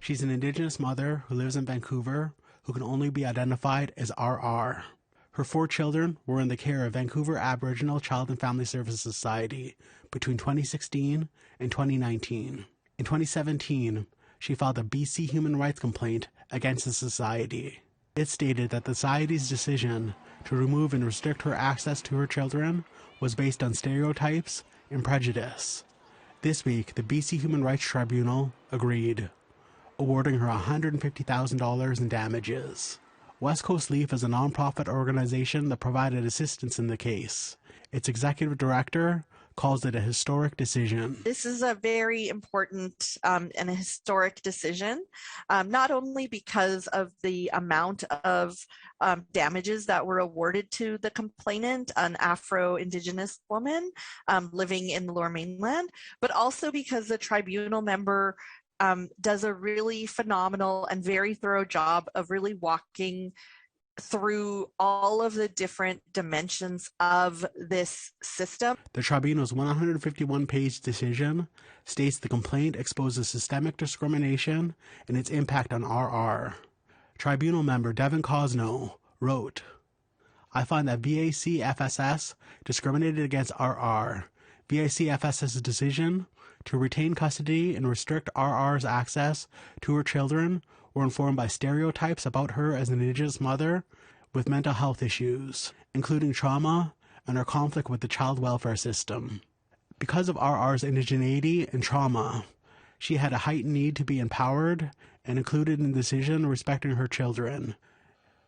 She's an Indigenous mother who lives in Vancouver who can only be identified as RR. Her 4 children were in the care of Vancouver Aboriginal Child and Family Services Society between 2016 and 2019. In 2017, she filed a BC human rights complaint against the society. It stated that the society's decision to remove and restrict her access to her children was based on stereotypes and prejudice. This week, the BC Human Rights Tribunal agreed, awarding her $150,000 in damages. West Coast Leaf is a nonprofit organization that provided assistance in the case. Its executive director calls it a historic decision. This is a very important and a historic decision, not only because of the amount of damages that were awarded to the complainant, an Afro-Indigenous woman living in the Lower Mainland, but also because the tribunal member does a really phenomenal and very thorough job of really walking through all of the different dimensions of this system. The tribunal's 151-page decision states the complaint exposes systemic discrimination and its impact on RR. Tribunal member Devin Cosno wrote, "I find that VAC-FSS discriminated against RR. VAC-FSS's decision to retain custody and restrict RR's access to her children were informed by stereotypes about her as an Indigenous mother with mental health issues, including trauma and her conflict with the child welfare system. Because of RR's indigeneity and trauma, she had a heightened need to be empowered and included in the decision respecting her children,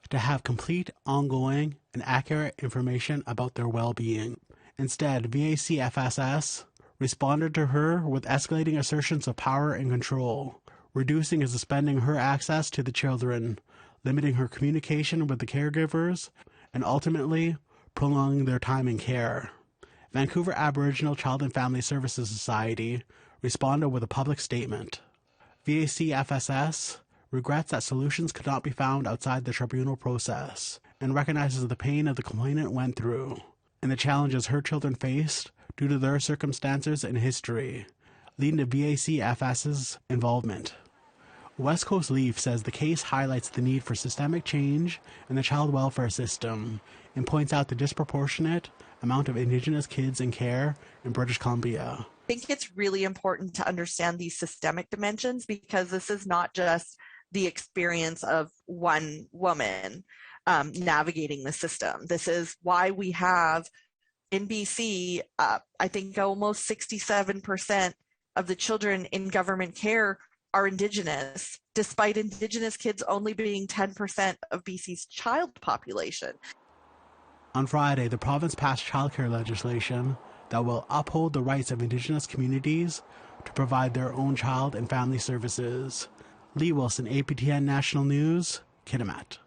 to have complete, ongoing, and accurate information about their well-being. Instead, VAC-FSS responded to her with escalating assertions of power and control, reducing and suspending her access to the children, limiting her communication with the caregivers, and ultimately prolonging their time in care." Vancouver Aboriginal Child and Family Services Society responded with a public statement. VAC-FSS regrets that solutions could not be found outside the tribunal process and recognizes the pain that the complainant went through and the challenges her children faced due to their circumstances and history, leading to VAC-FSS's involvement. West Coast Leaf says the case highlights the need for systemic change in the child welfare system and points out the disproportionate amount of Indigenous kids in care in British Columbia. I think it's really important to understand these systemic dimensions because this is not just the experience of one woman navigating the system. This is why we have in BC, I think almost 67% of the children in government care are Indigenous, despite Indigenous kids only being 10% of BC's child population. On Friday, the province passed childcare legislation that will uphold the rights of Indigenous communities to provide their own child and family services. Lee Wilson, APTN National News, Kitimat.